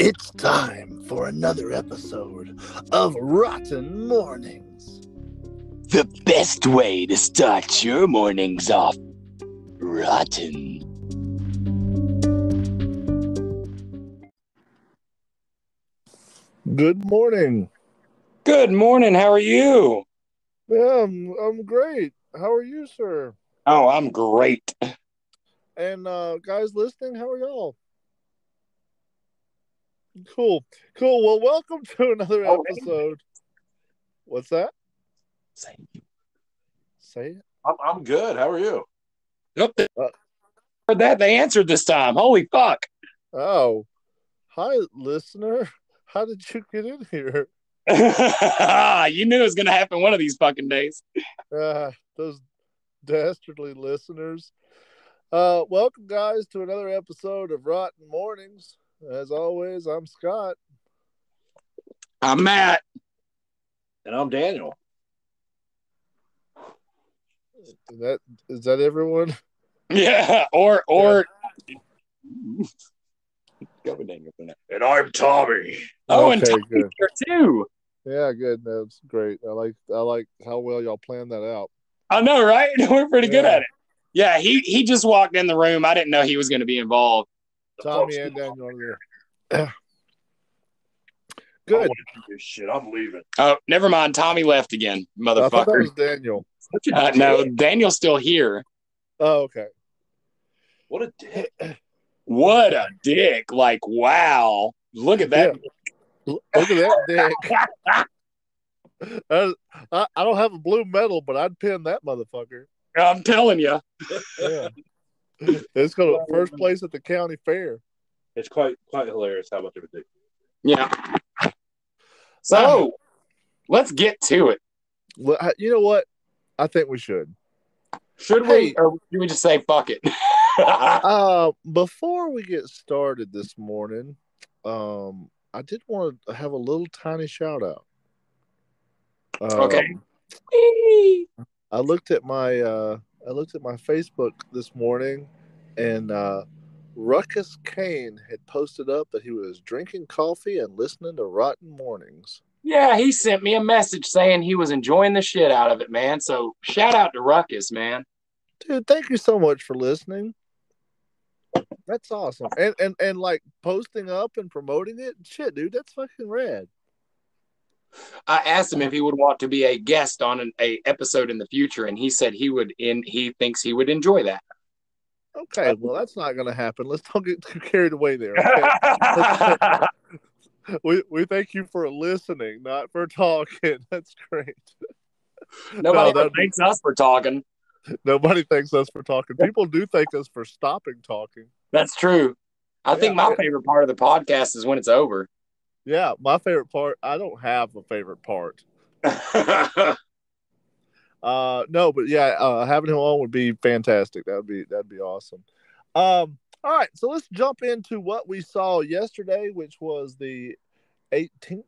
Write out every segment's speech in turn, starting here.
It's time for another episode of ROTN Mournings. The best way to start your mornings off rotten. Good morning. Good morning. How are you? Yeah, I'm great. How are you, sir? Oh, I'm great. And guys listening, how are y'all? Cool. Well, welcome to another episode. What's that? Say it. I'm good. How are you? Yep. Heard that they answered this time. Holy fuck. Oh, hi, listener. How did you get in here? You knew it was going to happen one of these fucking days. Those dastardly listeners. Welcome, guys, to another episode of ROTN Mournings. As always, I'm Scott. I'm Matt. And I'm Daniel. Is that everyone? Yeah, or go with Daniel for now. And I'm Tommy. Oh, Okay, and Tommy's good. here too. Yeah, good. That's great. I like how well y'all planned that out. I know, right? We're pretty good Yeah. at it. Yeah, he just walked in the room. I didn't know he was going to be involved. Tommy and Daniel are there. I Good. want to do this shit. I'm leaving. Oh, never mind. Tommy left again, I thought that motherfucker. was Daniel. No, Daniel's still here. Oh, okay. What a dick. What a dick. Like, wow. Look at that. Look at that dick. I don't have a blue medal, but I'd pin that motherfucker. I'm telling you. Yeah. It's going to first place at the county fair. It's quite hilarious how much of a dick. Yeah. So, let's get to it. Well, you know what? I think we should. Should we? Or should we just say fuck it? Before we get started this morning, I did want to have a little tiny shout out. Okay. I looked at my Facebook this morning, and Ruckus Kane had posted up that he was drinking coffee and listening to ROTN Mournings. Yeah, he sent me a message saying he was enjoying the shit out of it, man. So shout out to Ruckus, man. Dude, thank you so much for listening. That's awesome. And like posting up and promoting it. Shit, dude, that's fucking rad. I asked him if he would want to be a guest on a episode in the future, and he said he would. He thinks he would enjoy that. Okay, well, that's not going to happen. Let's don't get too carried away there. Okay? we thank you for listening, not for talking. That's great. Nobody thanks us for talking. Nobody thanks us for talking. People do thank us for stopping talking. That's true. I think my favorite part of the podcast is when it's over. Yeah, my favorite part. I don't have a favorite part. No, but yeah, having him on would be fantastic. That'd be awesome. All right, so let's jump into what we saw yesterday, which was the 18th.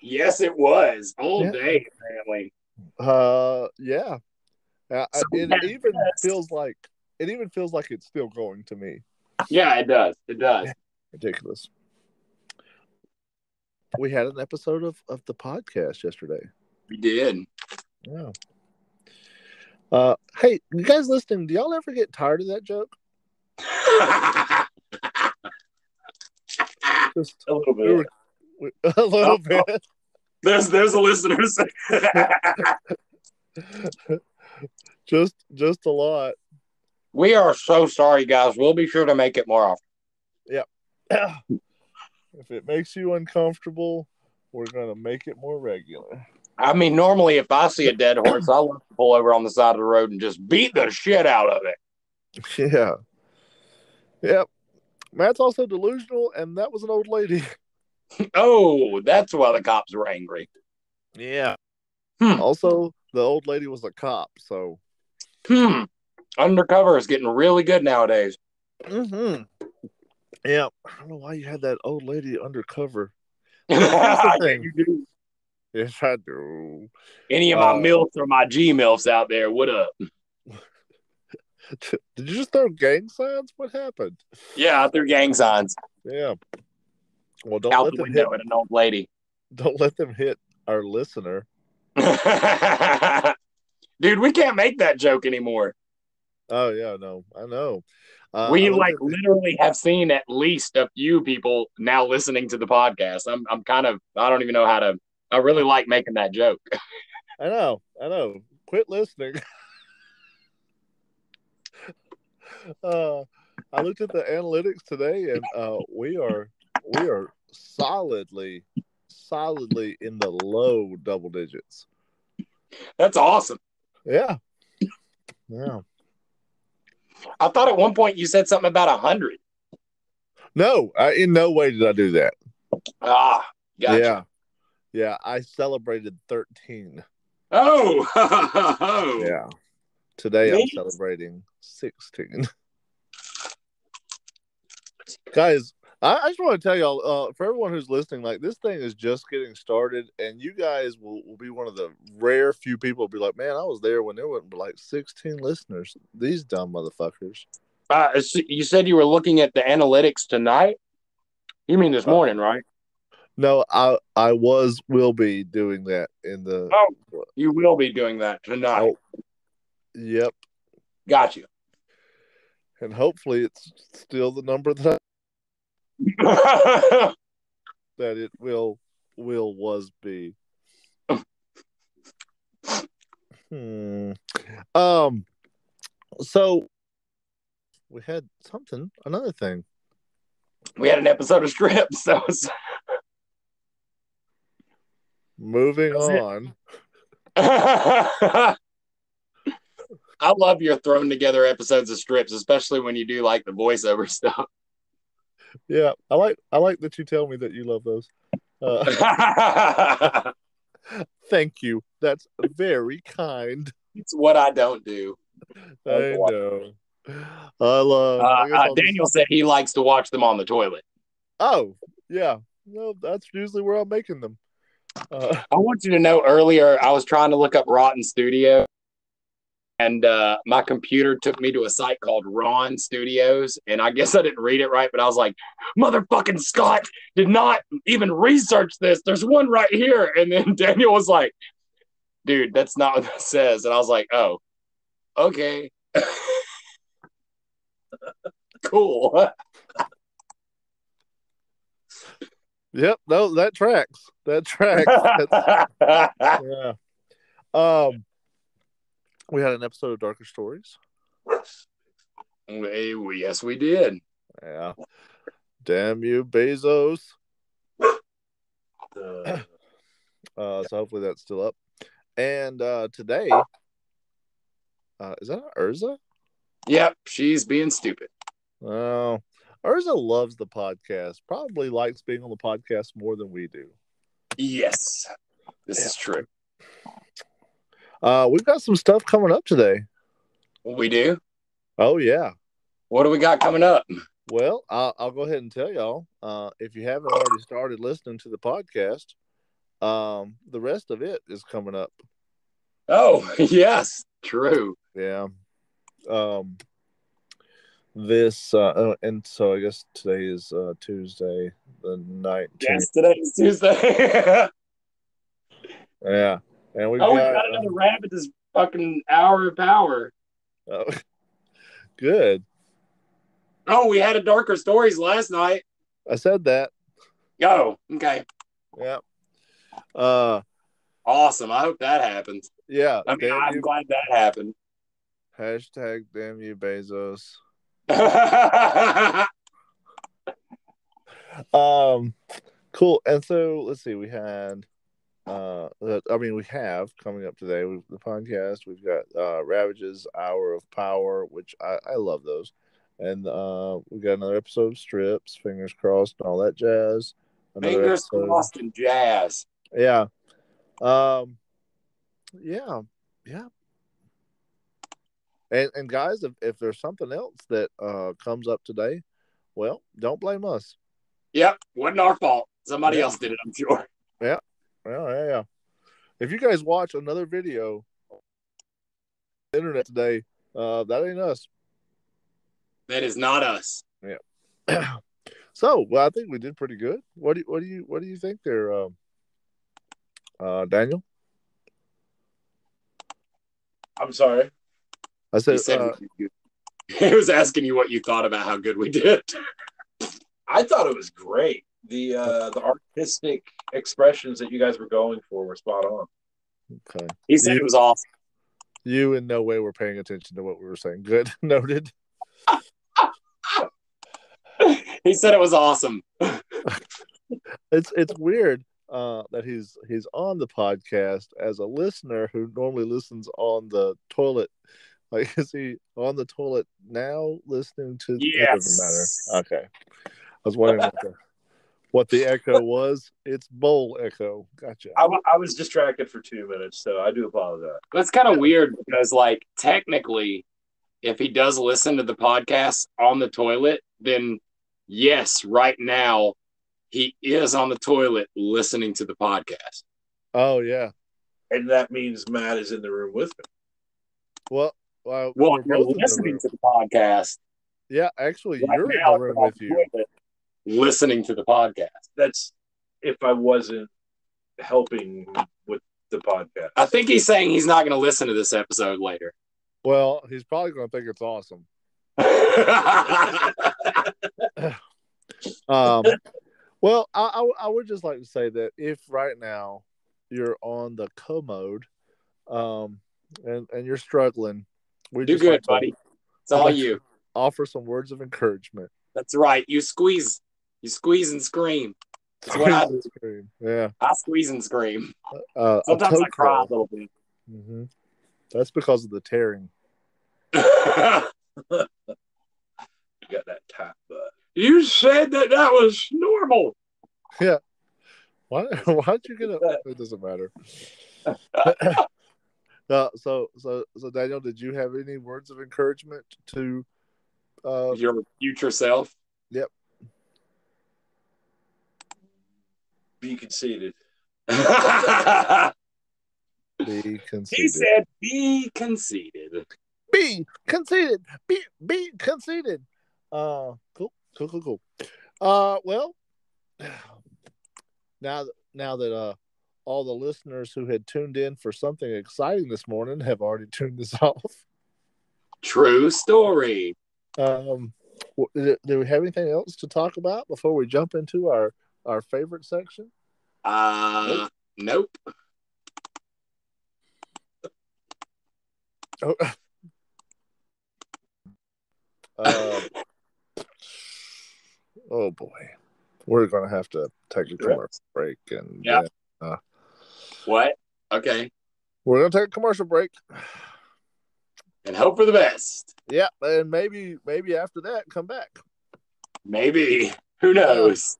Yes, it was all day, apparently. Yeah. It even feels like it's still going to me. Yeah, it does. It does. Ridiculous. We had an episode of the podcast yesterday. We did. Yeah. Hey, you guys listening, do y'all ever get tired of that joke? Just A little bit. A little bit. There's a listener. Just a lot. We are so sorry, guys. We'll be sure to make it more often. Yeah. If it makes you uncomfortable, we're gonna make it more regular. I mean, normally if I see a dead horse, I'll love to pull over on the side of the road and just beat the shit out of it. Yeah. Yep. Matt's also delusional, and that was an old lady. Oh, that's why the cops were angry. Yeah. Also, the old lady was a cop, so. Undercover is getting really good nowadays. Mm-hmm. Yeah. I don't know why you had that old lady undercover. You do. Yes, I do. Any of my MILFs or my G-MILFs out there, what up? Did you just throw gang signs? What happened? Yeah, they're gang signs. Yeah. Well, don't Out let the them hit. window at an old lady. Don't let them hit our listener. Dude, we can't make that joke anymore. Oh yeah, no, I know. I We looked at literally have seen at least a few people now listening to the podcast. I'm kind of I don't even know how to. I really like making that joke. I know. Quit listening. uh, I looked at the analytics today, and we are solidly in the low double digits. That's awesome. Yeah, yeah. I thought at one point you said something about 100. No, in no way did I do that. Ah, gotcha. Yeah. I celebrated 13. Oh, Yeah. Today I'm neat. celebrating 16. Guys, I just want to tell y'all, for everyone who's listening, like this thing is just getting started, and you guys will be one of the rare few people be like, man, I was there when there were like 16 listeners. These dumb motherfuckers. You said you were looking at the analytics tonight. You mean this morning, right? No, I will be doing that in the. Oh, you will be doing that tonight. Oh, yep. Got you. And hopefully it's still the number that it was be. So we had another thing. We had an episode of Strips. So Moving on. I love your thrown together episodes of Strips, especially when you do like the voiceover stuff. Yeah, I like that you tell me that you love those. Thank you. That's very kind. It's what I don't do. I know. I guess Daniel said he likes to watch them on the toilet. Oh, yeah. No, that's usually where I'm making them. I want you to know earlier I was trying to look up Rotten Studio, and my computer took me to a site called Ron Studios, and I guess I didn't read it right, but I was like, motherfucking Scott did not even research this. There's one right here. And then Daniel was like, dude, that's not what that says. And I was like, oh, okay. Cool. Yep, no, that tracks. Yeah. We had an episode of Darker Stories. Yes, we did. Yeah. Damn you, Bezos. So hopefully that's still up. And today, is that Urza? Yep, she's being stupid. Oh, Urza loves the podcast. Probably likes being on the podcast more than we do. Yes, this is true. We've got some stuff coming up today. We do? Oh, yeah. What do we got coming up? Well, I'll go ahead and tell y'all. If you haven't already started listening to the podcast, the rest of it is coming up. Oh, yes, true. Yeah. And so I guess today is Tuesday the 19th. Yes, today is Tuesday. Yeah. And we've got another rabbit this fucking hour of power. Oh, good. Oh, we had a Darker Stories last night. I said that. Oh, okay. Yeah. Awesome. I hope that happens. Yeah. I'm glad that happened. Hashtag damn you, Bezos. Cool. And so let's see. We had. We have coming up today the podcast. We've got Ravage's Hour of Power, which I love those, and we got another episode of Strips. Fingers crossed and all that jazz. Fingers crossed and jazz. Yeah. Yeah. And guys, if there's something else that comes up today, well, don't blame us. Yep, wasn't our fault. Somebody else did it, I'm sure. Yeah. Well, yeah. If you guys watch another video on the internet today, that ain't us. That is not us. Yeah. So, well, I think we did pretty good. What do you think there, Daniel? I'm sorry. I said, He said he was asking you what you thought about how good we did. I thought it was great. The artistic expressions that you guys were going for were spot on. okay. He said it was awesome. You in no way were paying attention to what we were saying. Good. Noted. He said it was awesome. It's weird that he's on the podcast as a listener who normally listens on the toilet. Like, is he on the toilet now listening to? Yes. It doesn't matter. Okay. I was wondering what the echo was. It's bowl echo. Gotcha. I was distracted for 2 minutes, so I do apologize. That's kind of weird because, like, technically, if he does listen to the podcast on the toilet, then yes, right now he is on the toilet listening to the podcast. Oh yeah. And that means Matt is in the room with him. Well, Well, we're you're both in the listening room. to the podcast. Yeah, actually, Right you're in now, the room with you. Listening to the podcast. That's if I wasn't helping with the podcast. I think he's saying he's not going to listen to this episode later. Well, he's probably going to think it's awesome. Well, I would just like to say that if right now you're on the commode, and you're struggling, we do just good, like to, buddy. It's all you. Offer some words of encouragement. That's right. You squeeze and scream. That's what I do. Yeah, I squeeze and scream. Sometimes I cry a little bit. Mm-hmm. That's because of the tearing. You got that tight butt. You said that was normal. Yeah. Why'd you get up? It doesn't matter. So Daniel, did you have any words of encouragement to your future self? Yep. Be conceited. Be conceited. He said, "Be conceited." Be conceited. Be conceited. Cool. Well, now that all the listeners who had tuned in for something exciting this morning have already tuned this off. True story. Do we have anything else to talk about before we jump into our favorite section? Nope. Oh boy, we're gonna have to take a commercial break and what? Okay, we're gonna take a commercial break and hope for the best. Yeah, and maybe after that come back. Maybe, who knows?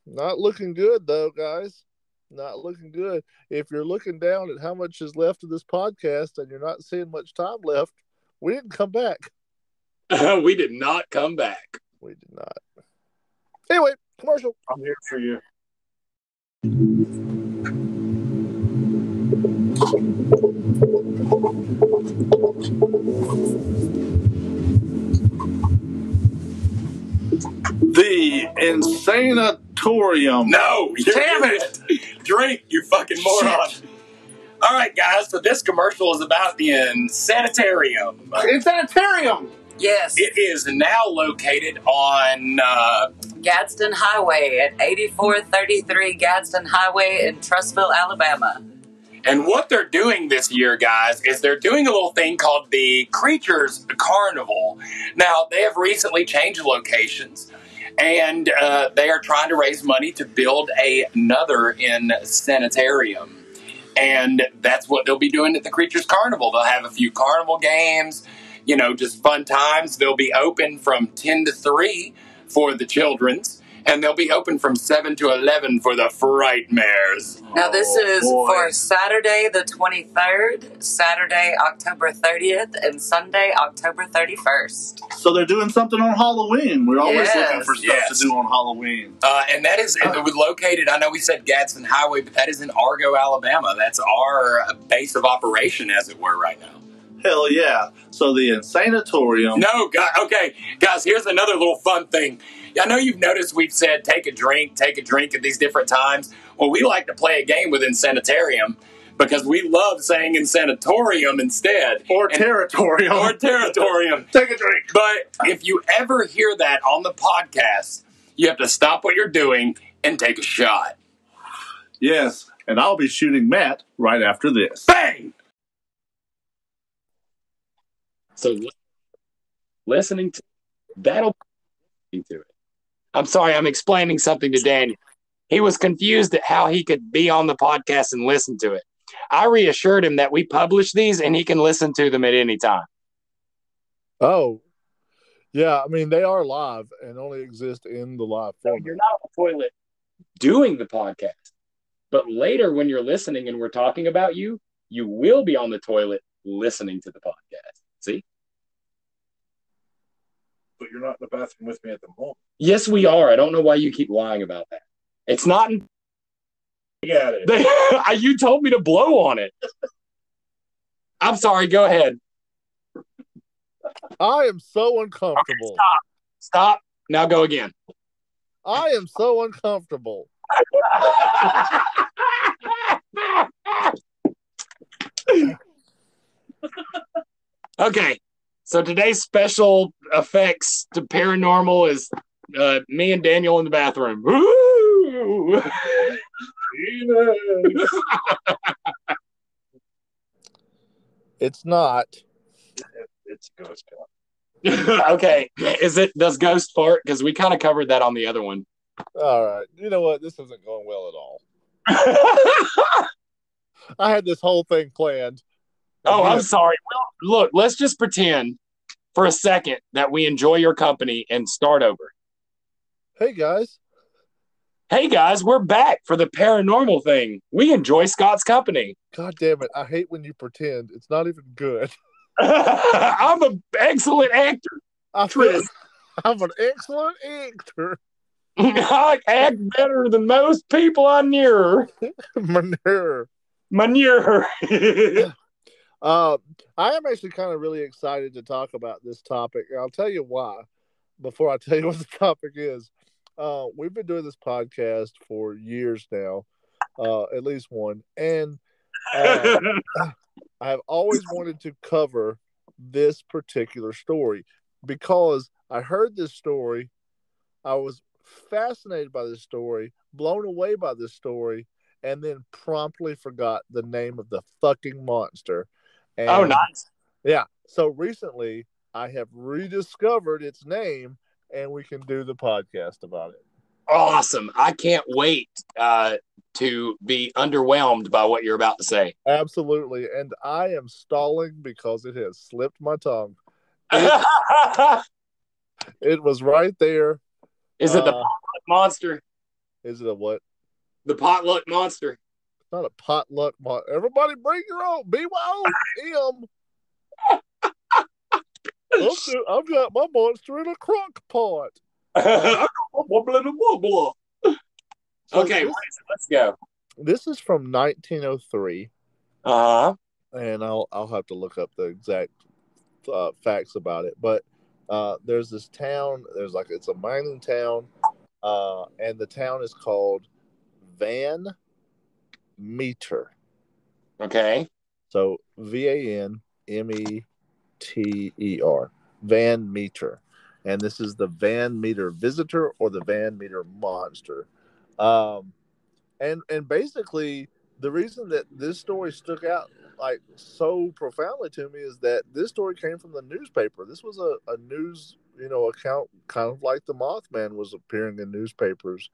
Not looking good though, guys. Not looking good. If you're looking down at how much is left of this podcast and you're not seeing much time left, we didn't come back. We did not come back. We did not. Anyway, commercial. I'm here for you. The Insanatorium. No, damn it! Drink, you fucking moron. Shit. All right, guys, so this commercial is about the Insanitarium. Insanitarium! Yes. It is now located on Gadsden Highway at 8433 Gadsden Highway in Trussville, Alabama. And what they're doing this year, guys, is they're doing a little thing called the Creatures Carnival. Now, they have recently changed locations, and they are trying to raise money to build another Insanitarium. And that's what they'll be doing at the Creatures Carnival. They'll have a few carnival games, you know, just fun times. They'll be open from 10 to 3 for the children's, and they'll be open from 7 to 11 for the Frightmares. Now, this is for Saturday the 23rd, Saturday October 30th, and Sunday October 31st. So they're doing something on Halloween. We're always looking for stuff to do on Halloween. And that is located, I know we said Gadsden Highway, but that is in Argo, Alabama. That's our base of operation, as it were, right now. Hell yeah. So the Insanatorium. No, okay, guys, here's another little fun thing. I know you've noticed we've said take a drink at these different times. Well, we like to play a game with Insanitarium because we love saying Insanatorium instead. Or Territorium. Or Territorium. Take a drink. But if you ever hear that on the podcast, you have to stop what you're doing and take a shot. Yes, and I'll be shooting Matt right after this. Bang! So listening to that'll be to it. I'm sorry, I'm explaining something to Daniel. He was confused at how he could be on the podcast and listen to it. I reassured him that we publish these and he can listen to them at any time. Oh, yeah. I mean, they are live and only exist in the live So format. you're not on the toilet doing the podcast. But later when you're listening and we're talking about you, you will be on the toilet listening to the podcast. See? But you're not in the bathroom with me at the moment. Yes, we are. I don't know why you keep lying about that. It's not. Yeah, it is. You told me to blow on it. I'm sorry. Go ahead. I am so uncomfortable. Okay, stop. Now go again. I am so uncomfortable. Okay. So today's special effects to paranormal is me and Daniel in the bathroom. Woo! It's not. It's a ghost gun. Okay. Does Ghost fart? Because we kind of covered that on the other one. All right. You know what? This isn't going well at all. I had this whole thing planned. Oh, I'm sorry. Well, look, let's just pretend for a second that we enjoy your company and start over. Hey, guys. Hey, guys, we're back for the paranormal thing. We enjoy Scott's company. God damn it. I hate when you pretend. It's not even good. I'm an excellent actor. I'm an excellent actor. I act better than most people I knew. Manure. Manure. I am actually kind of really excited to talk about this topic. And I'll tell you why before I tell you what the topic is. We've been doing this podcast for years now, at least one. And I have always wanted to cover this particular story because I heard this story. I was fascinated by this story, blown away by this story, and then promptly forgot the name of the fucking monster. And, oh, nice. Yeah. So recently I have rediscovered its name and we can do the podcast about it. Awesome. I can't wait to be underwhelmed by what you're about to say. Absolutely. And I am stalling because it has slipped my tongue. It was right there. Is it the potluck monster? Is it a what? The potluck monster. It's not a potluck monster. Everybody bring your own. BYOM. I've got my monster in a crock pot. Okay, let's go. This is from 1903. Uh-huh. And I'll have to look up the exact facts about it. But there's this town. It's a mining town, and the town is called Van Meter. Okay. So VANMETER, Van Meter, and this is the Van Meter visitor or the Van Meter monster. And basically the reason that this story stuck out like so profoundly to me is that this story came from the newspaper. This was a news, account, kind of like the Mothman was appearing in newspapers.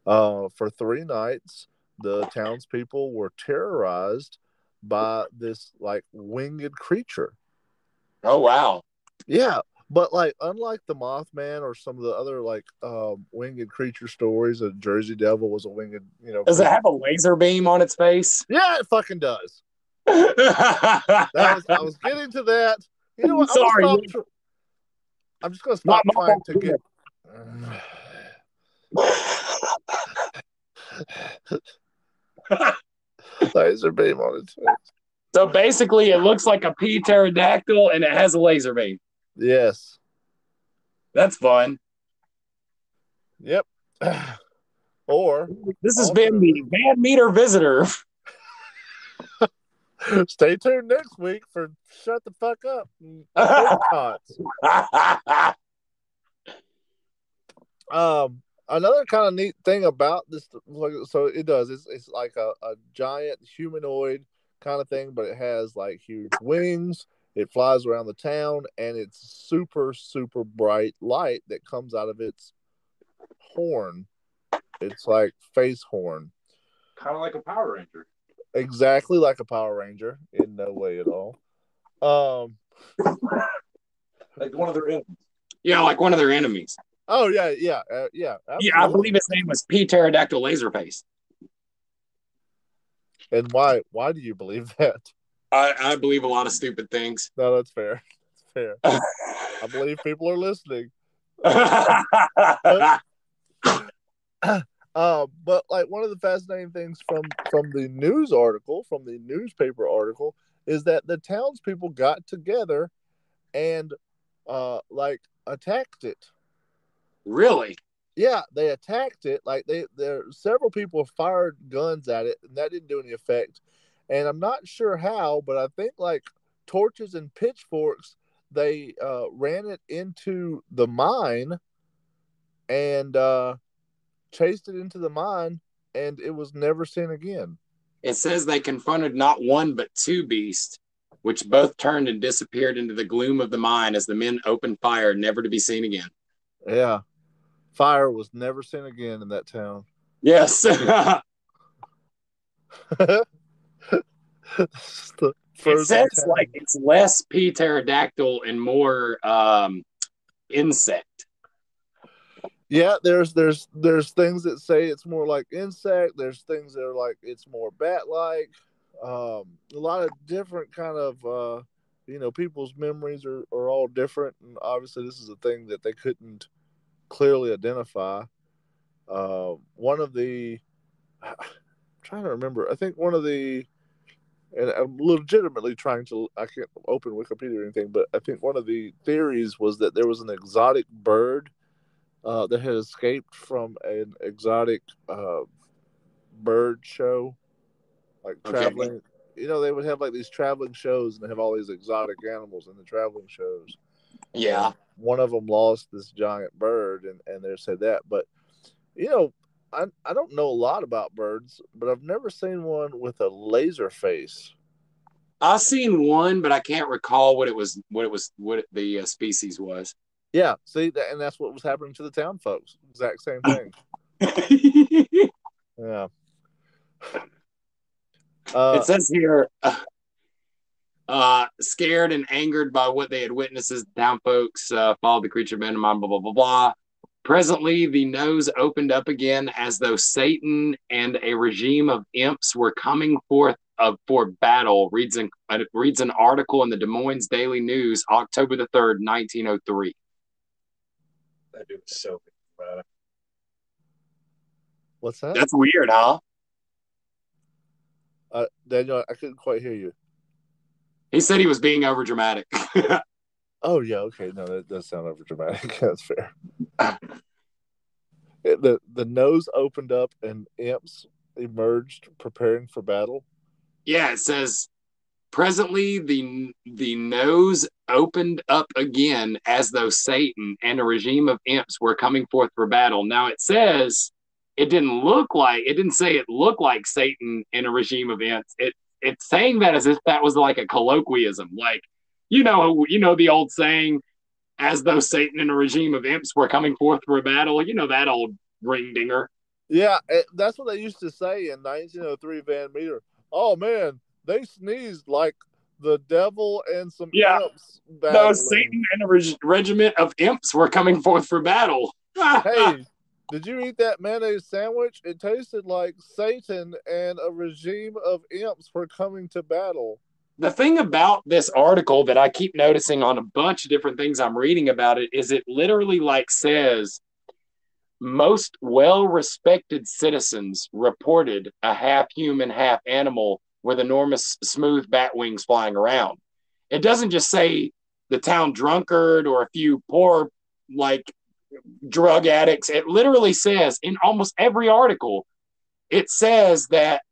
For 3 nights, the townspeople were terrorized by this like winged creature. Oh, wow. Yeah. But like, unlike the Mothman or some of the other like winged creature stories, a Jersey Devil was a winged, Does it have a laser beam on its face? Yeah, it fucking does. I was getting to that. You know what? Sorry. I'm just gonna stop trying to get laser beam on its face. So basically, it looks like a P pterodactyl, and it has a laser beam. Yes. That's fun. Yep. Or this has been the Van Meter Visitor. Stay tuned next week for Shut the Fuck Up. Another kind of neat thing about this, so it does, it's like a giant humanoid kind of thing, but it has like huge wings. It flies around the town, and it's super, super bright light that comes out of its horn. It's like face horn. Kind of like a Power Ranger. Exactly like a Power Ranger, in no way at all. Like one of their enemies. Yeah, like one of their enemies. Oh yeah. Absolutely. Yeah, I believe his name was P Pterodactyl Laserface. And why do you believe that? I believe a lot of stupid things. No, that's fair. That's fair. I believe people are listening. But like one of the fascinating things from the news article, from the newspaper article, is that the townspeople got together and like attacked it. Really? Yeah, they attacked it. Like several people fired guns at it, and that didn't do any effect. And I'm not sure how, but I think like torches and pitchforks, they ran it into the mine and chased it into the mine, and it was never seen again. It says they confronted not one but two beasts, which both turned and disappeared into the gloom of the mine as the men opened fire, never to be seen again. Yeah. Fire was never seen again in that town. Yes. It says like it's less P pterodactyl and more insect. Yeah, there's things that say it's more like insect. There's things that are like it's more bat-like. A lot of different kind of people's memories are all different, and obviously this is a thing that they couldn't clearly identify. One of the I'm trying to remember. I think one of the, and I'm legitimately trying to, I can't open Wikipedia or anything, but I think one of the theories was that there was an exotic bird that had escaped from an exotic bird show, like traveling. Okay. You know, they would have like these traveling shows, and they have all these exotic animals in the traveling shows. Yeah. And one of them lost this giant bird, and they said that. But, I don't know a lot about birds, but I've never seen one with a laser face. I've seen one, but I can't recall what the species was. Yeah, see, and that's what was happening to the town folks. Exact same thing. Yeah. It says here, scared and angered by what they had witnessed as the town folks followed the creature abandoned mine, blah, blah, blah, blah. Presently, the nose opened up again as though Satan and a regime of imps were coming forth for battle, reads an article in the Des Moines Daily News, October the 3rd, 1903. That dude was so big about it. What's that? That's weird, huh? Daniel, I couldn't quite hear you. He said he was being overdramatic. Oh, yeah, okay. No, that does sound overdramatic. That's fair. The nose opened up and imps emerged preparing for battle. Yeah, it says, presently the nose opened up again as though Satan and a regime of imps were coming forth for battle. Now it says it didn't say it looked like Satan and a regime of imps. It's saying that as if that was like a colloquialism. Like, you know the old saying, as though Satan and a regime of imps were coming forth for a battle. You know that old ring dinger. Yeah, that's what they used to say in 1903 Van Meter. Oh, man, they sneezed like the devil and some imps battling. No, Satan and a regiment of imps were coming forth for battle. Hey, did you eat that mayonnaise sandwich? It tasted like Satan and a regime of imps were coming to battle. The thing about this article that I keep noticing on a bunch of different things I'm reading about it is it literally like says, most well-respected citizens reported a half-human, half-animal with enormous smooth bat wings flying around. It doesn't just say the town drunkard or a few poor, like, drug addicts. It literally says in almost every article, it says that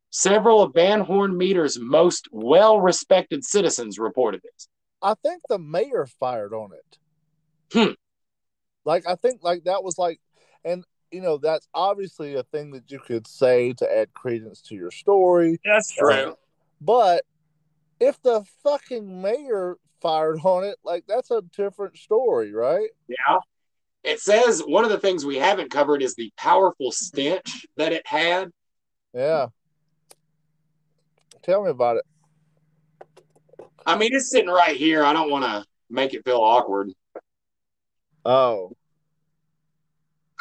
several of Van Horn Meter's most well-respected citizens reported this. I think the mayor fired on it. Hmm. I think that was and that's obviously a thing that you could say to add credence to your story. That's true. But if the fucking mayor fired on it, that's a different story, right? Yeah. It says one of the things we haven't covered is the powerful stench that it had. Yeah. Tell me about it. I mean, it's sitting right here. I don't want to make it feel awkward. Oh.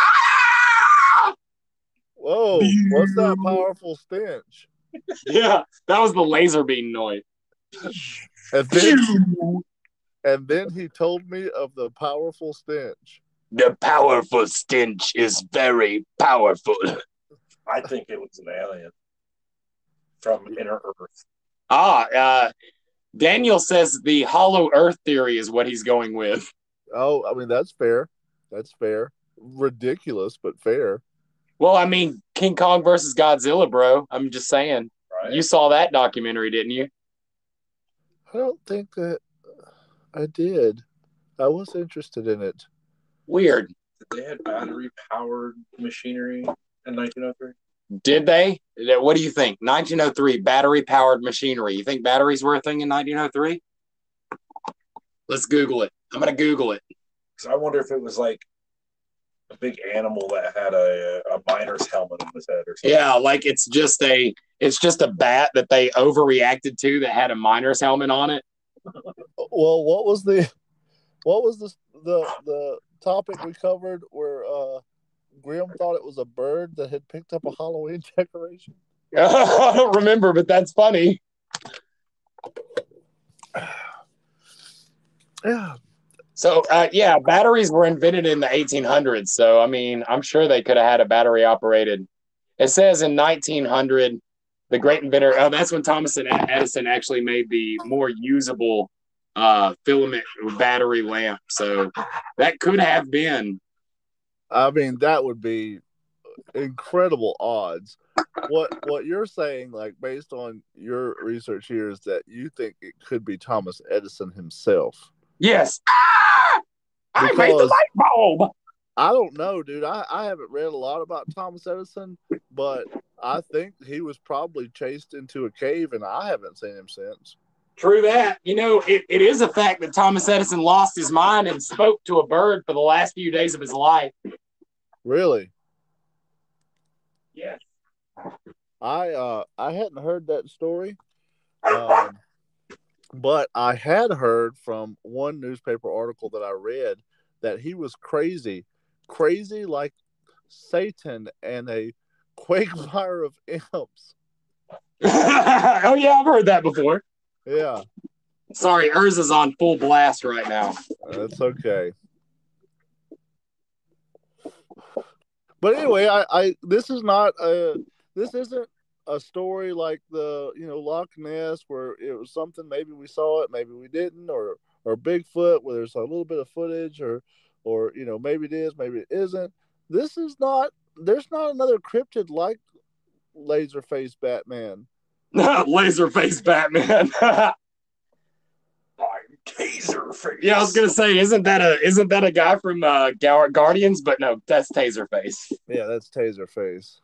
Ah! Whoa. What's that powerful stench? Yeah, that was the laser beam noise. And then he told me of the powerful stench. The powerful stench is very powerful. I think it was an alien from inner Earth. Daniel says the hollow Earth theory is what he's going with. Oh, I mean, that's fair. That's fair. Ridiculous, but fair. Well, I mean, King Kong versus Godzilla, bro. I'm just saying. Right. You saw that documentary, didn't you? I don't think that I did. I was interested in it. Weird. They had battery-powered machinery in 1903. Did they? What do you think? 1903, battery-powered machinery. You think batteries were a thing in 1903? Let's Google it. I'm going to Google it. Because I wonder if it was like a big animal that had a miner's helmet on his head or something. Yeah, like it's just a bat that they overreacted to that had a miner's helmet on it. Well, what was the topic we covered where Grim thought it was a bird that had picked up a Halloween decoration? I don't remember, but that's funny. Yeah. So, batteries were invented in the 1800s. So, I mean, I'm sure they could have had a battery operated. It says in 1900, the great inventor, that's when Thomas Edison actually made the more usable filament battery lamp. So that could have been. I mean, that would be incredible odds. What you're saying, based on your research here, is that you think it could be Thomas Edison himself. Yes. I made the light bulb. I don't know, dude. I haven't read a lot about Thomas Edison, but I think he was probably chased into a cave, and I haven't seen him since. True that. It is a fact that Thomas Edison lost his mind and spoke to a bird for the last few days of his life. Really? Yes. I hadn't heard that story, but I had heard from one newspaper article that I read that he was crazy like Satan and a quagmire of imps. Oh yeah, I've heard that before. Yeah. Sorry, Urza's on full blast right now. That's okay. But anyway, this isn't a story like the Loch Ness where it was something, maybe we saw it, maybe we didn't, or Bigfoot where there's a little bit of footage, or maybe it is, maybe it isn't. There's not another cryptid like Laserface Batman. Laserface Batman. Taserface. Yeah, I was gonna say, isn't that a guy from Guardians? But no, that's Taserface. Yeah, that's Taserface.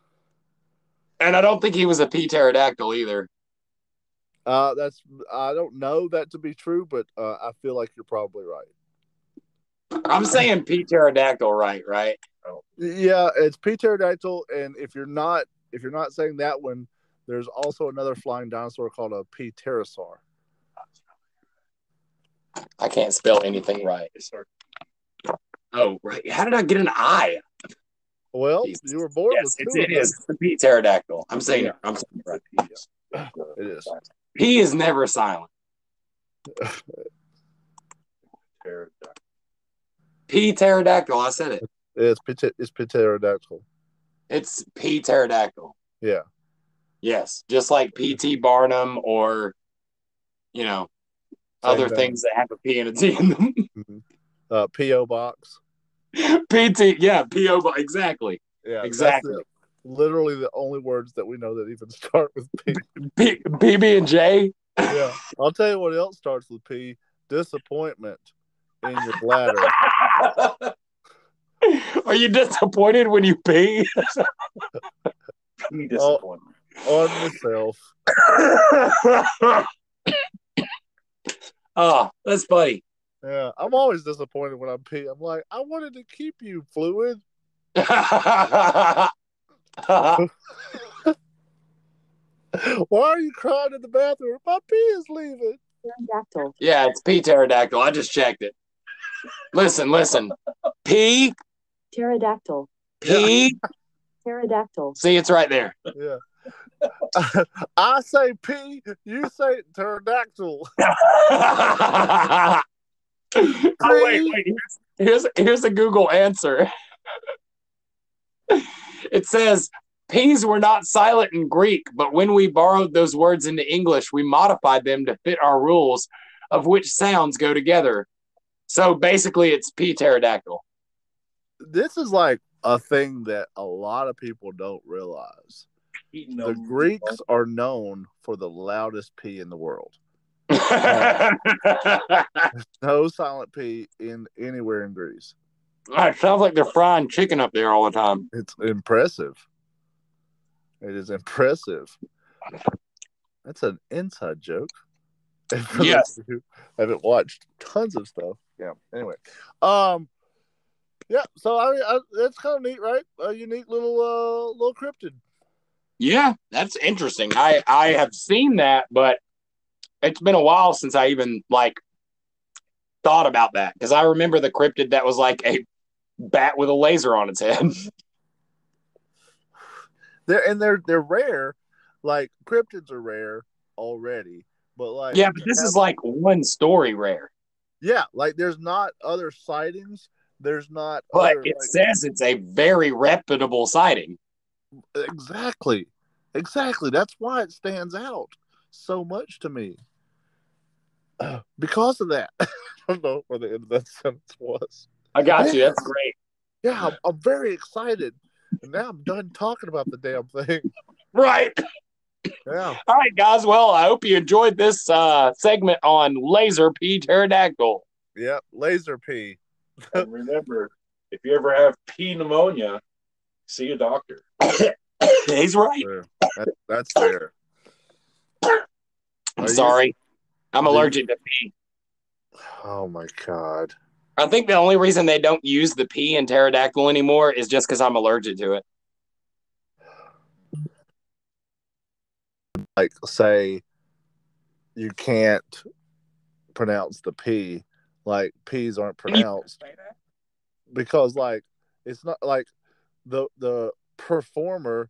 And I don't think he was a P pterodactyl either. I don't know that to be true, but I feel like you're probably right. I'm saying P pterodactyl, right? Oh. Yeah, it's P pterodactyl, and if you're not saying that one, there's also another flying dinosaur called a P pterosaur. I can't spell anything right. Oh, right. How did I get an I? Well, Jesus. You were born with two. It is. It's the P pterodactyl. I'm saying it. I'm saying it right. It is. P is never silent. P pterodactyl. I said it. It's P pterodactyl. It's P pterodactyl. Yeah. Yes, just like P.T. Barnum or, other things that have a P and a T in them. P.O. Box. P.T. Yeah, P.O. Box. Exactly. Yeah, exactly. That's literally the only words that we know that even start with P. PB and J. Yeah, I'll tell you what else starts with P. Disappointment in your bladder. Are you disappointed when you pee? Disappointment. On myself. Oh, that's funny. Yeah, I'm always disappointed when I pee. I'm like, I wanted to keep you fluid. Why are you crying in the bathroom? My pee is leaving. Pterodactyl. Yeah, it's P pterodactyl. I just checked it. Listen. P. Pterodactyl. P. Pterodactyl. See, it's right there. Yeah. I say P, you say pterodactyl. Oh, wait. Here's a Google answer. It says, P's were not silent in Greek, but when we borrowed those words into English, we modified them to fit our rules of which sounds go together. So basically, it's P pterodactyl. This is like a thing that a lot of people don't realize. The Greeks are known for the loudest P in the world. No silent P anywhere in Greece. It sounds like they're frying chicken up there all the time. It's impressive. It is impressive. That's an inside joke. Yes. I haven't watched tons of stuff. Yeah. Anyway. Yeah. So I mean, that's kind of neat, right? A unique little cryptid. Yeah, that's interesting. I have seen that, but it's been a while since I even thought about that, because I remember the cryptid that was like a bat with a laser on its head. They're rare. Like cryptids are rare already, but this is like one story rare. Yeah, like there's not other sightings. There's not. But it says it's a very reputable sighting. Exactly. That's why it stands out so much to me. Because of that. I don't know where the end of that sentence was. I got you. That's great. Yeah, I'm very excited. And now I'm done talking about the damn thing. Right. Yeah. All right, guys. Well, I hope you enjoyed this segment on laser P pterodactyl. Yep, laser P. And remember, if you ever have P pneumonia, see a doctor. He's right. That's fair. I'm sorry. I'm allergic to P. Oh, my God. I think the only reason they don't use the P in pterodactyl anymore is just because I'm allergic to it. Like, say you can't pronounce the P. Like, P's aren't pronounced. Because, it's not like the performer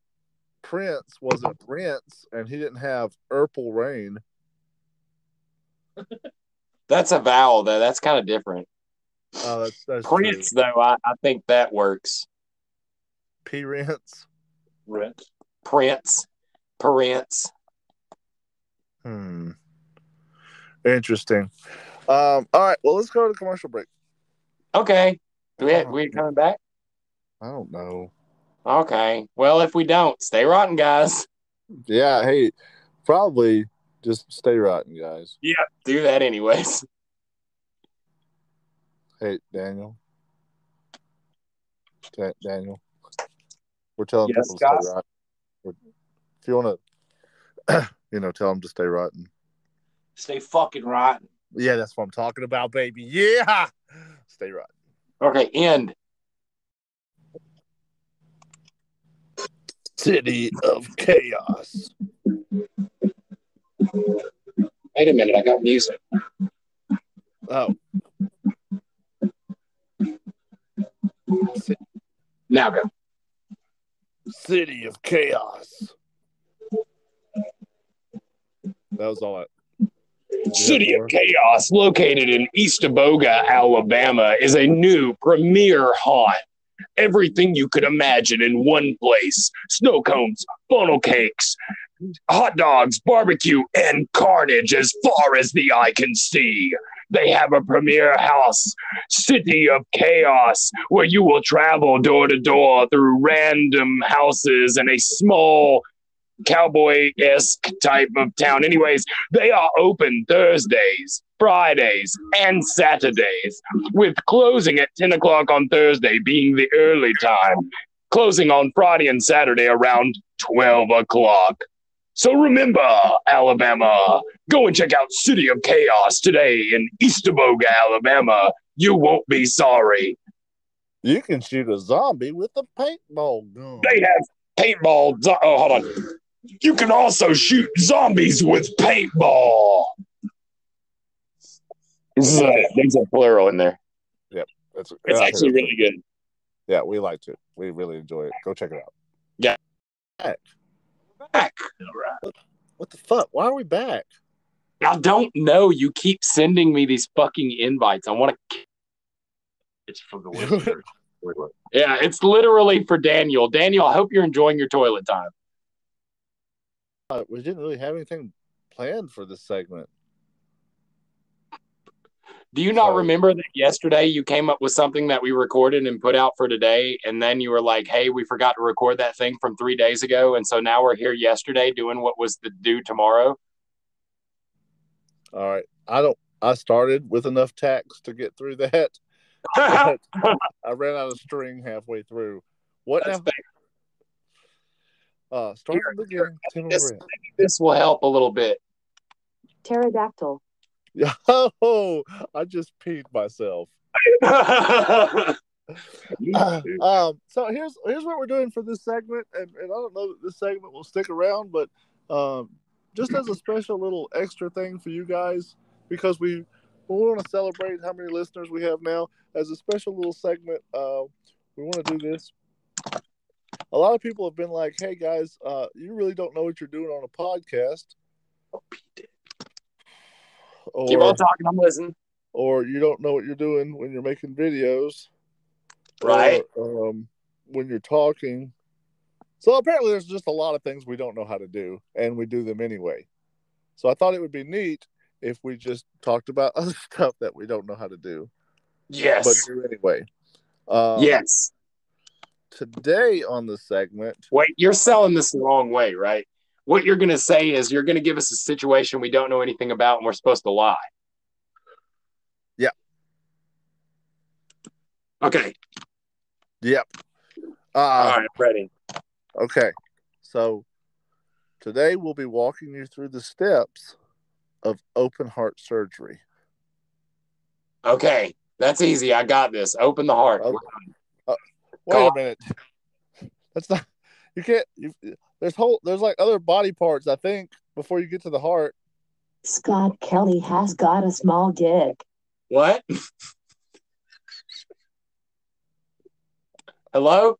Prince wasn't Prince, and he didn't have Purple Rain. That's a vowel, though. That's kind of different. Oh, that's Prince, true. though, I think that works. P-Rince? Prince. Interesting. All right, well, let's go to commercial break. Okay. We coming back? I don't know. Okay. Well, if we don't, stay rotten, guys. Yeah, hey, probably just stay rotten, guys. Yeah, do that anyways. Hey, Daniel. Daniel. We're telling people to stay rotten. If you want to, tell them to stay rotten. Stay fucking rotten. Yeah, that's what I'm talking about, baby. Yeah. Stay rotten. Okay, end. City of Chaos. Wait a minute, I got music. Oh. Now go. City of Chaos. That was all City of Chaos, located in East Aboga, Alabama, is a new premier haunt. Everything you could imagine in one place. Snow cones, funnel cakes, hot dogs, barbecue, and carnage as far as the eye can see. They have a premier house, City of Chaos, where you will travel door to door through random houses in a small cowboy-esque type of town. Anyways, they are open Thursdays, Fridays, and Saturdays, with closing at 10 o'clock on Thursday being the early time, closing on Friday and Saturday around 12 o'clock. So remember, Alabama, go and check out City of Chaos today in Easterboga, Alabama. You won't be sorry. You can shoot a zombie with a paintball gun. They have paintball. Oh, hold on. You can also shoot zombies with paintball. There's a plural in there. Yep. It's actually really good. Yeah, we liked it. We really enjoy it. Go check it out. Yeah. Back. What the fuck? Why are we back? I don't know. You keep sending me these fucking invites. I want to. It's for the listeners. Yeah, it's literally for Daniel. Daniel, I hope you're enjoying your toilet time. We didn't really have anything planned for this segment. Do you not remember that yesterday you came up with something that we recorded and put out for today, and then you were like, hey, we forgot to record that thing from 3 days ago, and so now we're here yesterday doing what was due tomorrow? All right. I started with enough tacks to get through that. But I ran out of string halfway through. What That's now? Start from the beginning. This will help a little bit. Pterodactyl. Oh, I just peed myself. So here's what we're doing for this segment, and I don't know that this segment will stick around, but just as a special little extra thing for you guys, because we want to celebrate how many listeners we have now. As a special little segment, we want to do this. A lot of people have been like, "Hey guys, you really don't know what you're doing on a podcast." Keep on talking, I'm listening. Or you don't know what you're doing when you're making videos. Right. Or, when you're talking. So apparently there's just a lot of things we don't know how to do, and we do them anyway. So I thought it would be neat if we just talked about other stuff that we don't know how to do. Yes. But do anyway. Yes. Today on the segment. Wait, you're selling this the wrong way, right? What you're going to say is you're going to give us a situation we don't know anything about and we're supposed to lie. Yeah. Okay. Yep. All right, ready. Okay. So today we'll be walking you through the steps of open heart surgery. Okay. That's easy. I got this. Open the heart. Wait a minute. That's not. You can't. There's like other body parts, I think, before you get to the heart. Scott Kelly has got a small dick. What? Hello?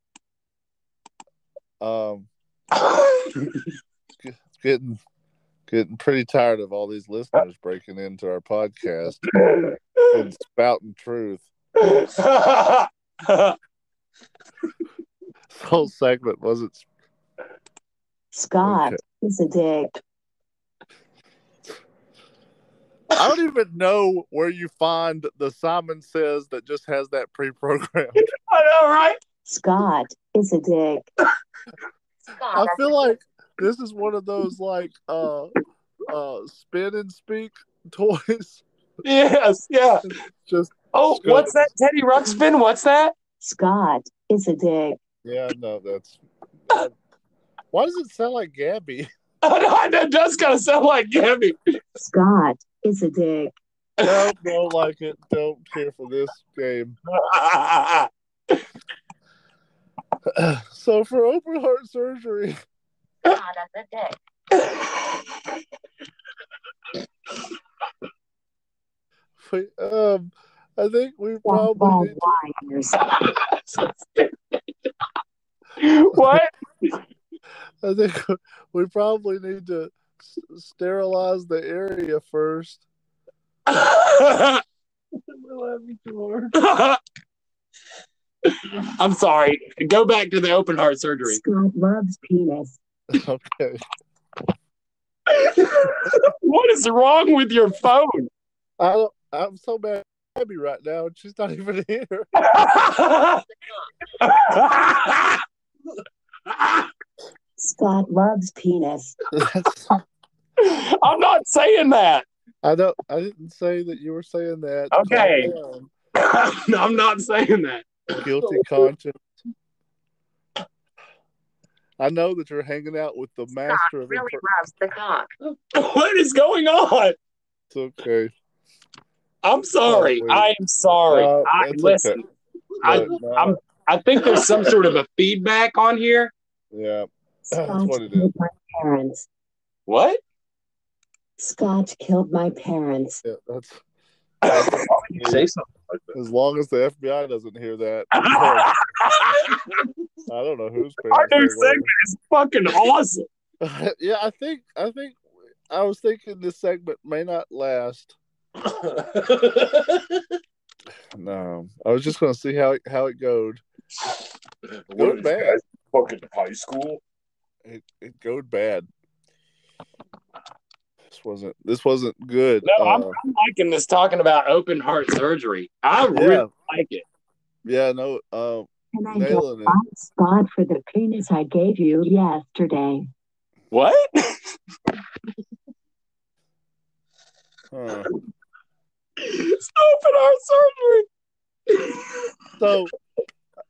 Getting pretty tired of all these listeners breaking into our podcast and spouting truth. This whole segment wasn't. Scott is a dick. I don't even know where you find the Simon Says that just has that pre-programmed. I know, right? Scott is a dick. I feel like this is one of those like spin and speak toys. Yes, yeah. Just what's that? Teddy Ruxpin? What's that? Scott is a dick. Yeah, no, that's. Why does it sound like Gabby? It does kind of sound like Gabby. Scott is a dick. No, don't like it. Don't care for this game. So for open heart surgery. Scott is a dick. I think we probably need to... What? I think we probably need to sterilize the area first. I'm sorry. Go back to the open heart surgery. Scott loves penis. Okay. What is wrong with your phone? I'm so mad at Abby right now, and she's not even here. Scott loves penis. I'm not saying that. I didn't say that you were saying that. Okay. Calm down. I'm not saying that. Guilty conscience. I know that you're hanging out with the master of really loves the cock. What is going on? It's okay. I'm sorry. I am sorry. Listen. Okay. I think there's some sort of a feedback on here. Yeah. Scott That's what it is. killed my parents. What? Scott killed my parents. Yeah, that's Say something like that. as long as the FBI doesn't hear that. I don't know whose Our parents. new segment is fucking awesome. Yeah, I think I was thinking this segment may not last. No, I was just gonna see how it goes. What are Goed these bad. guys, fucking high school? It goed bad. This wasn't good. No, I'm liking this talking about open heart surgery. I really like it. Yeah, no, Can I nailing get one spot for the penis I gave you yesterday? What? Huh. It's open heart surgery. So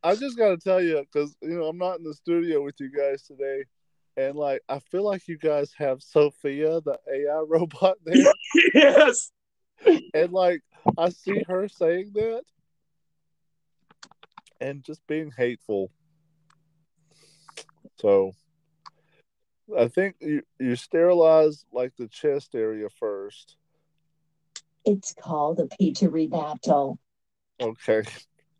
I just got to tell you, because I'm not in the studio with you guys today, and like I feel like you guys have Sophia, the AI robot, there, Yes. and like I see her saying that, and just being hateful. So I think you sterilize like the chest area first. It's called a pterodactyl. Okay.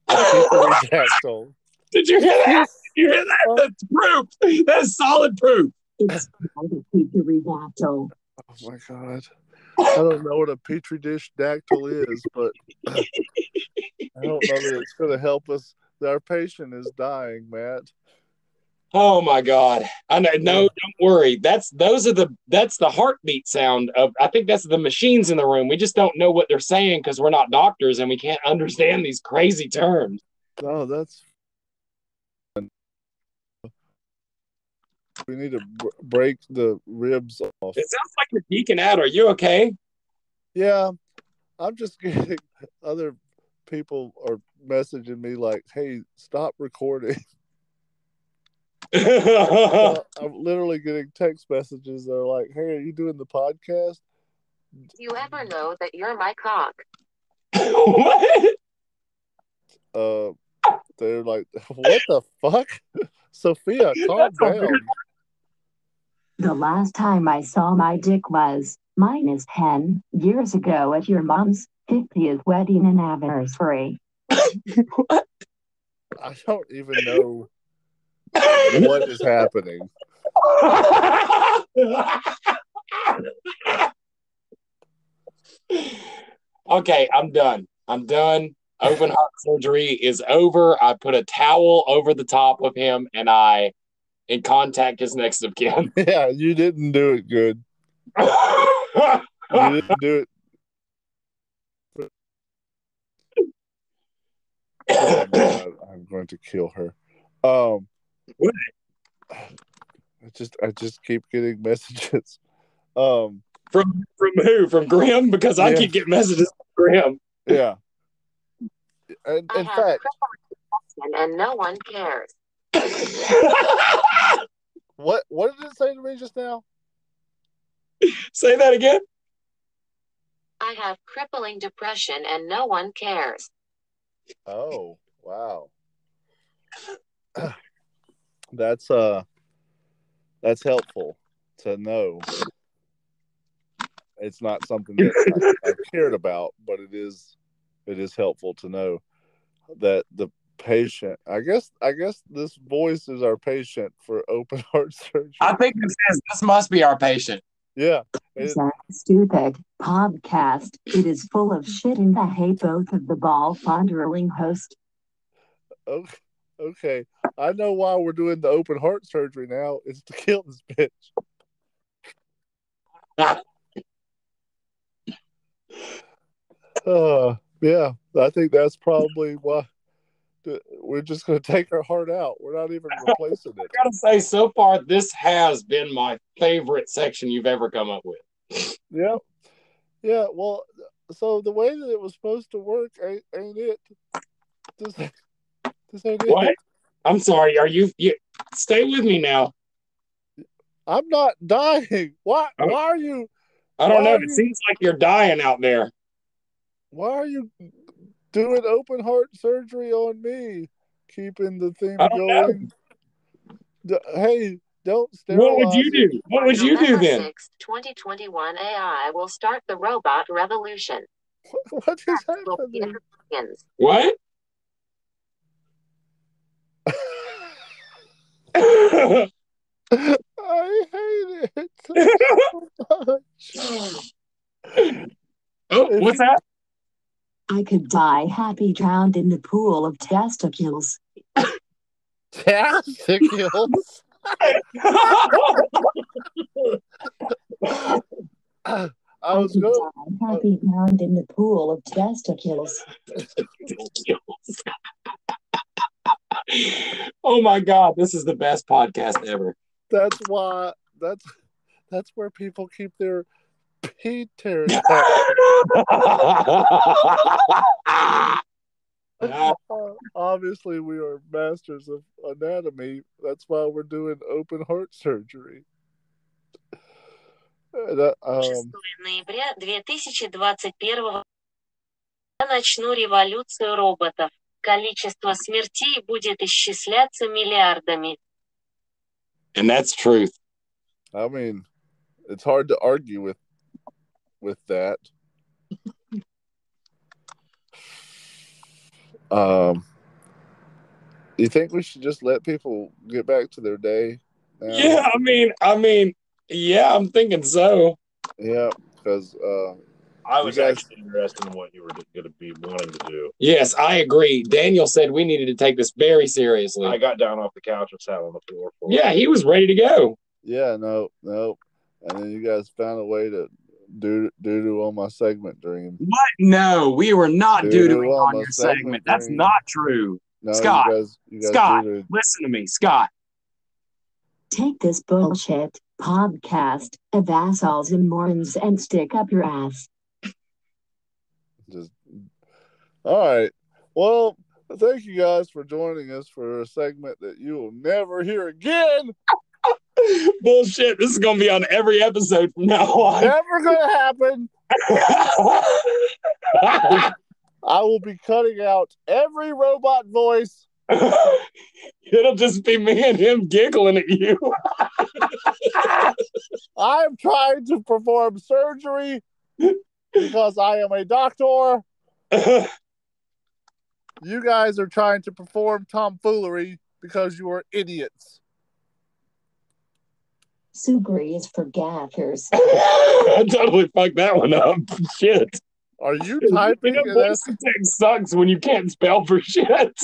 Pterodactyl. Did you hear that? Did you hear that? That's proof. That's solid proof. It's called a pterodactyl. Oh my god. I don't know what a petri dish dactyl is, but I don't know that it's going to help us. Our patient is dying, Matt. Oh my God. I know. No, don't worry. That's the heartbeat sound of, I think that's the machines in the room. We just don't know what they're saying because we're not doctors and we can't understand these crazy terms. Oh, that's. We need to break the ribs off. It sounds like you're geeking out. Are you okay? Yeah, I'm just getting other people are messaging me like, "Hey, stop recording." So I'm literally getting text messages that are like, "Hey, are you doing the podcast?" Do you ever know that you're my cock? What? They're like, "What the fuck?" Sophia, calm down. The last time I saw my dick was -10 years ago at your mom's 50th wedding anniversary. What? I don't even know what is happening. Okay, I'm done. Open heart surgery is over. I put a towel over the top of him and in contact his next of kin. Yeah, you didn't do it good. You didn't do it. Oh God, I'm going to kill her. I just keep getting messages. From who? From Grim? Because I keep getting messages from Grim. Yeah. And in fact, and no one cares. What did it say to me just now? Say that again. I have crippling depression and no one cares. Oh, wow. That's helpful to know. It's not something that I cared about, but it is helpful to know that the patient, I guess this voice is our patient for open heart surgery. I think this must be our patient. Yeah. It's a stupid podcast. It is full of shit and I hate both of the ball fondling hosts. Okay. I know why we're doing the open heart surgery now. It's to kill this bitch. Yeah, I think that's probably why we're just going to take our heart out. We're not even replacing it. I gotta say, so far, this has been my favorite section you've ever come up with. Yeah. Yeah, well, so the way that it was supposed to work ain't it? This ain't What? it. I'm sorry. Are you stay with me now? I'm not dying. Why are you? I don't know. It seems like you're dying out there. Why are you doing open heart surgery on me? Keeping the thing going. Hey, don't sterilize. What would you do? What would you do then? 6th, 2021 AI will start the robot revolution. What is happening? What? I hate it so much. Oh, what's that? I could die happy drowned in the pool of testicles. Testicles? I was going. Happy drowned in the pool of testicles. Oh my God, this is the best podcast ever. That's why. That's where people keep their pee tears obviously, we are masters of anatomy. That's why we're doing open heart surgery. Ноября 2021 я начну революцию роботов. Количество смертей будет исчисляться миллиардами. And that's truth. I mean, it's hard to argue with that. You think we should just let people get back to their day now? Yeah, I mean, yeah, I'm thinking so. Yeah, because I was actually interested in what you were going to be wanting to do. Yes, I agree. Daniel said we needed to take this very seriously. I got down off the couch and sat on the floor. Yeah, he was ready to go. Yeah, no. And then you guys found a way to doo-doo on my segment dream. What? No, we were not doo-dooing on your segment. That's not true. No, Scott, you guys Scott, listen to me, Scott. Take this bullshit podcast of assholes and morons and stick up your ass. All right. Well, thank you guys for joining us for a segment that you will never hear again. Bullshit. This is going to be on every episode from now on. Never going to happen. I will be cutting out every robot voice. It'll just be me and him giggling at you. I'm trying to perform surgery because I am a doctor. You guys are trying to perform tomfoolery because you are idiots. Sugary is for gaffers. I totally fucked that one up. Shit. Are you typing? Voice text sucks when you can't spell for shit.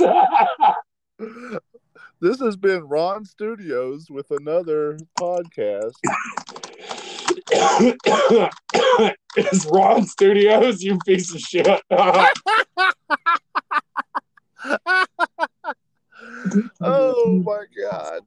This has been Ron Studios with another podcast. It's Ron Studios, you piece of shit. Oh my God.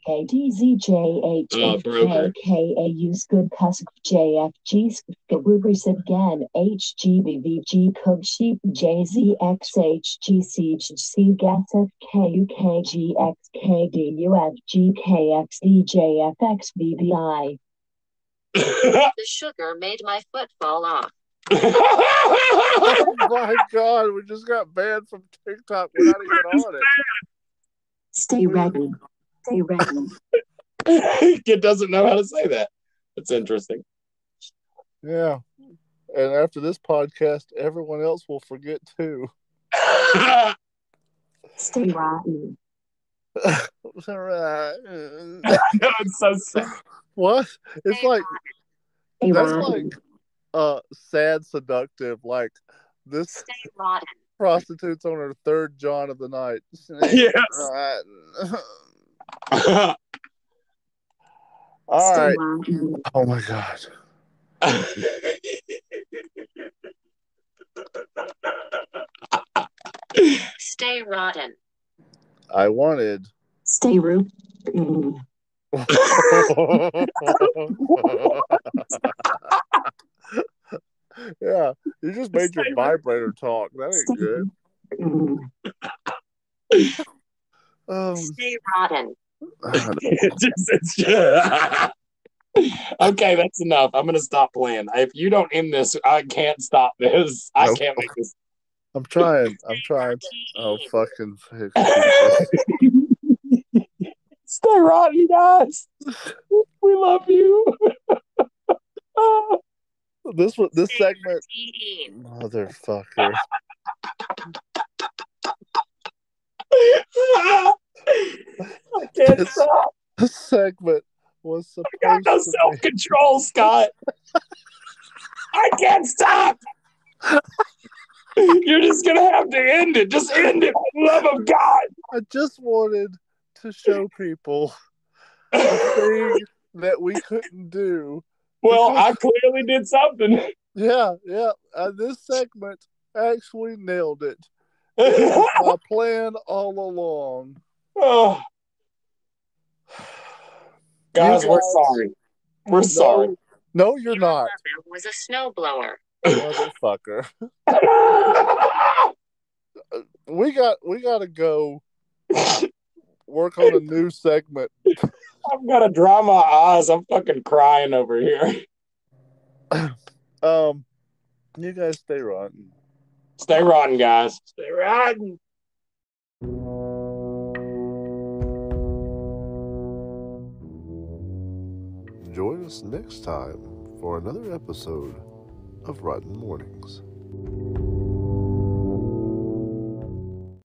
KTZJHKKA use good cusk JFG Skabubris again HGBVG Cook Sheep JZXHGC GASF KUKGXKDUFGKXDJFXBBI. The sugar made my foot fall off. Oh my God, we just got banned from TikTok. We're not even on it. Stay ready. Stay ready. Kid doesn't know how to say that. That's interesting. Yeah. And after this podcast, everyone else will forget too. Stay rotten. It's so sad. What? It's like Stay that's rotten. like sad seductive, like this Stay rotten. prostitute's on her third John of the night. Yes. All right. Rotten. Oh my God. Stay rotten. I wanted. Stay root. Yeah, you just made your vibrator talk. That ain't good. Stay rotten. Okay, that's enough. I'm gonna stop playing. If you don't end this, I can't stop this. I can't make this. I'm trying. Oh, fucking. Stay rotten, guys. We love you. This segment, motherfucker. I can't stop. This segment was supposed I got no self-control, Scott. I can't stop. You're just gonna have to end it. Just end it, for the love of God. I just wanted to show people the thing that we couldn't do. Well, I clearly did something. Yeah. This segment actually nailed it. It was my plan all along. Oh. Guys, we're sorry. We're sorry. No, you're not. It was a snowblower. Motherfucker. We got to go work on a new segment. I've got to dry my eyes. I'm fucking crying over here. You guys stay rotten. Stay rotten, guys. Stay rotten. Join us next time for another episode of Rotten Mornings.